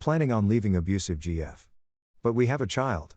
planning on leaving abusive GF. But we have a child.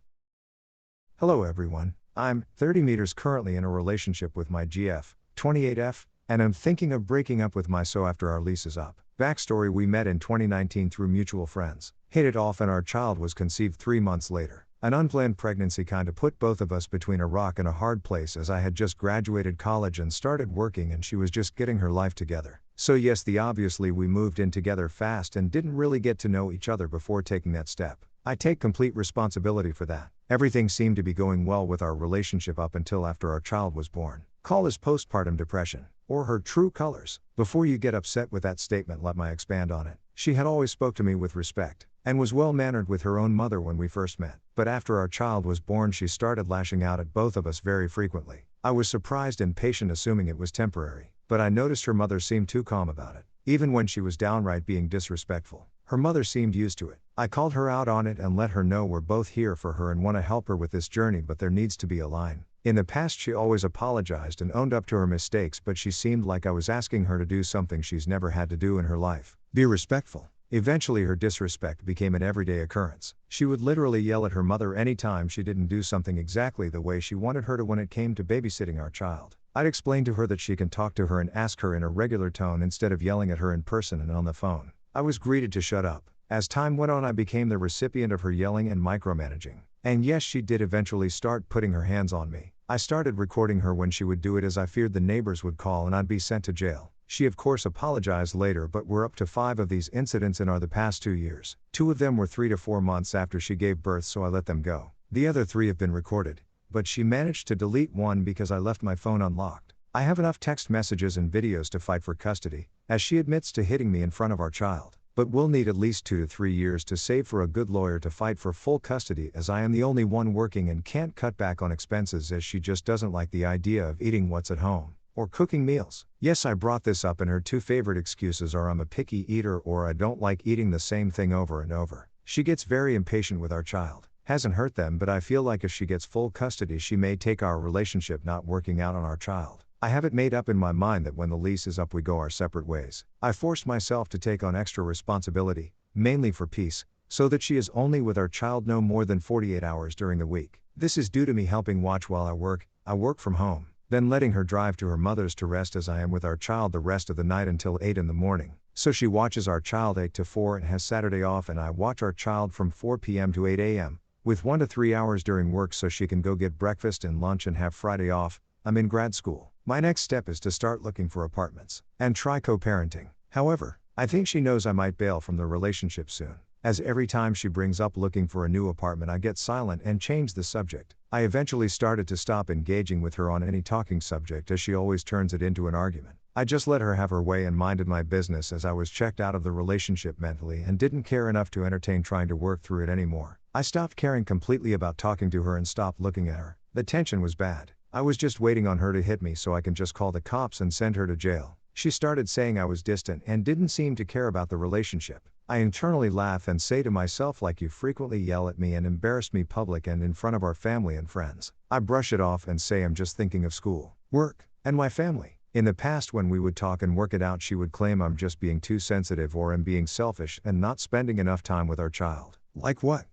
Hello everyone, I'm 30 meters currently in a relationship with my GF, 28F, and I'm thinking of breaking up with my so after our lease is up. Backstory: we met in 2019 through mutual friends, hit it off, and our child was conceived 3 months later. An unplanned pregnancy kinda put both of us between a rock and a hard place, as I had just graduated college and started working and she was just getting her life together. So yes, obviously we moved in together fast and didn't really get to know each other before taking that step. I take complete responsibility for that. Everything seemed to be going well with our relationship up until after our child was born. Call this postpartum depression, or her true colors. Before you get upset with that statement, let me expand on it. She had always spoke to me with respect, and was well-mannered with her own mother when we first met. But after our child was born, she started lashing out at both of us very frequently. I was surprised and patient, assuming it was temporary. But I noticed her mother seemed too calm about it. Even when she was downright being disrespectful, her mother seemed used to it. I called her out on it and let her know we're both here for her and want to help her with this journey, but there needs to be a line. In the past she always apologized and owned up to her mistakes, but she seemed like I was asking her to do something she's never had to do in her life. Be respectful. Eventually her disrespect became an everyday occurrence. She would literally yell at her mother anytime she didn't do something exactly the way she wanted her to when it came to babysitting our child. I'd explain to her that she can talk to her and ask her in a regular tone instead of yelling at her in person and on the phone. I was greeted to shut up. As time went on, I became the recipient of her yelling and micromanaging. And yes, she did eventually start putting her hands on me. I started recording her when she would do it, as I feared the neighbors would call and I'd be sent to jail. She of course apologized later, but we're up to 5 of these incidents in the past 2 years. 2 of them were 3 to 4 months after she gave birth, so I let them go. The other 3 have been recorded, but she managed to delete one because I left my phone unlocked. I have enough text messages and videos to fight for custody, as she admits to hitting me in front of our child. But we'll need at least 2 to 3 years to save for a good lawyer to fight for full custody, as I am the only one working and can't cut back on expenses, as she just doesn't like the idea of eating what's at home, or cooking meals. Yes, I brought this up, and her 2 favorite excuses are I'm a picky eater or I don't like eating the same thing over and over. She gets very impatient with our child. Hasn't hurt them, but I feel like if she gets full custody she may take our relationship not working out on our child. I have it made up in my mind that when the lease is up we go our separate ways. I forced myself to take on extra responsibility, mainly for peace, so that she is only with our child no more than 48 hours during the week. This is due to me helping watch while I work from home, then letting her drive to her mother's to rest, as I am with our child the rest of the night until 8 in the morning. So she watches our child 8 to 4 and has Saturday off, and I watch our child from 4 p.m. to 8 a.m., with 1 to 3 hours during work so she can go get breakfast and lunch and have Friday off. I'm in grad school. My next step is to start looking for apartments and try co-parenting. However, I think she knows I might bail from the relationship soon, as every time she brings up looking for a new apartment I get silent and change the subject. I eventually started to stop engaging with her on any talking subject, as she always turns it into an argument. I just let her have her way and minded my business, as I was checked out of the relationship mentally and didn't care enough to entertain trying to work through it anymore. I stopped caring completely about talking to her and stopped looking at her. The tension was bad. I was just waiting on her to hit me so I can just call the cops and send her to jail. She started saying I was distant and didn't seem to care about the relationship. I internally laugh and say to myself, like, you frequently yell at me and embarrass me public and in front of our family and friends. I brush it off and say I'm just thinking of school, work, and my family. In the past, when we would talk and work it out, she would claim I'm just being too sensitive or am being selfish and not spending enough time with our child. Like what?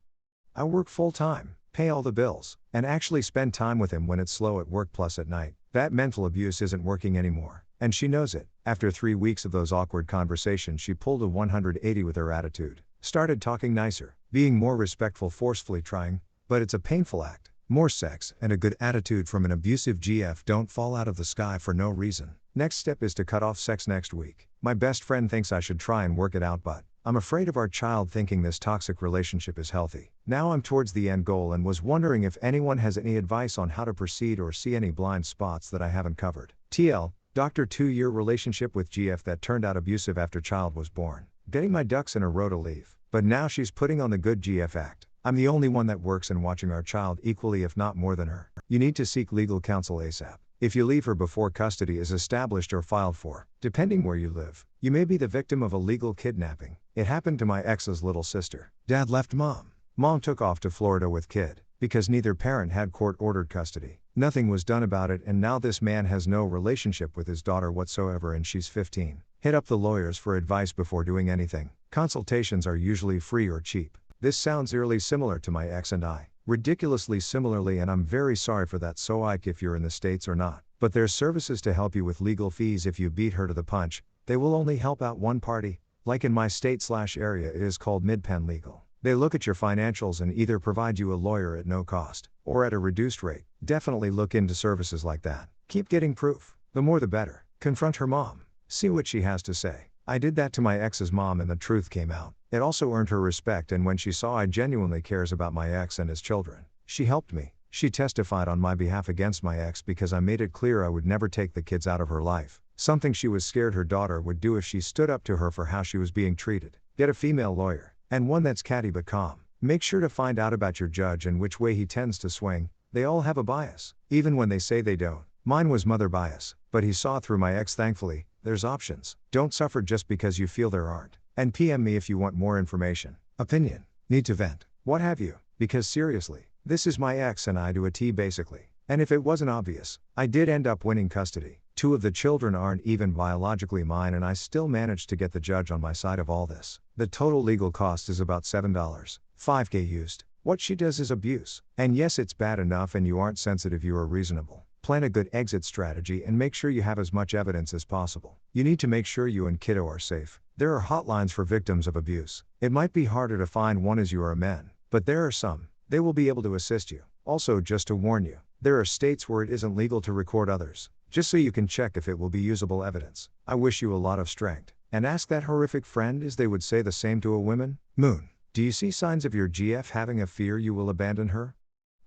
I work full-time, pay all the bills, and actually spend time with him when it's slow at work plus at night. That mental abuse isn't working anymore, and she knows it. After 3 weeks of those awkward conversations, she pulled a 180 with her attitude. Started talking nicer, being more respectful, forcefully trying, but it's a painful act. More sex and a good attitude from an abusive GF don't fall out of the sky for no reason. Next step is to cut off sex next week. My best friend thinks I should try and work it out, but I'm afraid of our child thinking this toxic relationship is healthy. Now I'm towards the end goal and was wondering if anyone has any advice on how to proceed or see any blind spots that I haven't covered. TL, Dr. 2-year relationship with GF that turned out abusive after child was born. Getting my ducks in a row to leave. But now she's putting on the good GF act. I'm the only one that works and watching our child equally, if not more than her. You need to seek legal counsel ASAP. If you leave her before custody is established or filed for, depending where you live, you may be the victim of illegal kidnapping. It happened to my ex's little sister. Dad left mom. Mom took off to Florida with kid, because neither parent had court-ordered custody. Nothing was done about it, and now this man has no relationship with his daughter whatsoever, and she's 15. Hit up the lawyers for advice before doing anything. Consultations are usually free or cheap. This sounds eerily similar to my ex and I. Ridiculously similarly, and I'm very sorry for that, so Ike, if you're in the States or not. But there's services to help you with legal fees if you beat her to the punch. They will only help out one party. Like in my state/area, it is called Mid-Penn Legal. They look at your financials and either provide you a lawyer at no cost, or at a reduced rate. Definitely look into services like that. Keep getting proof. The more the better. Confront her mom. See what she has to say. I did that to my ex's mom and the truth came out. It also earned her respect, and when she saw I genuinely cares about my ex and his children, she helped me. She testified on my behalf against my ex because I made it clear I would never take the kids out of her life, something she was scared her daughter would do if she stood up to her for how she was being treated. Get a female lawyer, and one that's catty but calm. Make sure to find out about your judge and which way he tends to swing. They all have a bias, even when they say they don't. Mine was mother bias, but he saw through my ex thankfully. There's options. Don't suffer just because you feel there aren't. And PM me if you want more information. Opinion. Need to vent. What have you? Because seriously, this is my ex and I to a T basically. And if it wasn't obvious, I did end up winning custody. 2 of the children aren't even biologically mine and I still managed to get the judge on my side of all this. The total legal cost is about $7. $5K used. What she does is abuse. And yes, it's bad enough and you aren't sensitive, you are reasonable. Plan a good exit strategy and make sure you have as much evidence as possible. You need to make sure you and kiddo are safe. There are hotlines for victims of abuse. It might be harder to find one as you are a man, but there are some. They will be able to assist you. Also, just to warn you, there are states where it isn't legal to record others, just so you can check if it will be usable evidence. I wish you a lot of strength. And ask that horrific friend as they would say the same to a woman. Moon, do you see signs of your GF having a fear you will abandon her?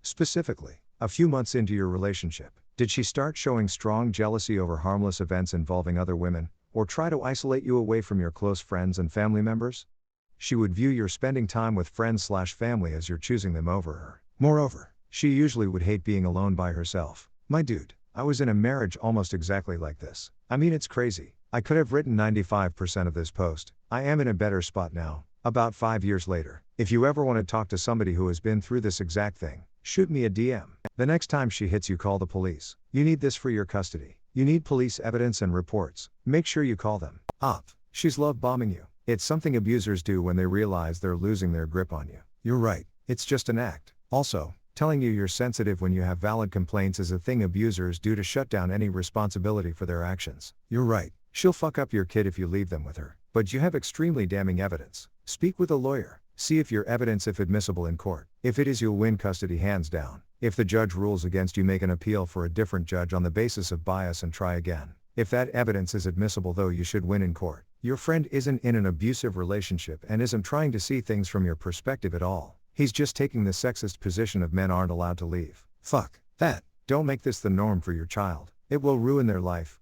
Specifically, a few months into your relationship, did she start showing strong jealousy over harmless events involving other women, or try to isolate you away from your close friends and family members? She would view your spending time with friends/family as you're choosing them over her. Moreover, she usually would hate being alone by herself. My dude, I was in a marriage almost exactly like this. I mean, it's crazy. I could have written 95% of this post. I am in a better spot now, about 5 years later. If you ever want to talk to somebody who has been through this exact thing, shoot me a DM. The next time she hits you, call the police. You need this for your custody. You need police evidence and reports. Make sure you call them. She's love bombing you. It's something abusers do when they realize they're losing their grip on you. You're right. It's just an act. Also, telling you you're sensitive when you have valid complaints is a thing abusers do to shut down any responsibility for their actions. You're right. She'll fuck up your kid if you leave them with her. But you have extremely damning evidence. Speak with a lawyer. See if your evidence is admissible in court. If it is, you'll win custody hands down. If the judge rules against you, make an appeal for a different judge on the basis of bias and try again. If that evidence is admissible, though, you should win in court. Your friend isn't in an abusive relationship and isn't trying to see things from your perspective at all. He's just taking the sexist position of men aren't allowed to leave. Fuck that. Don't make this the norm for your child. It will ruin their life.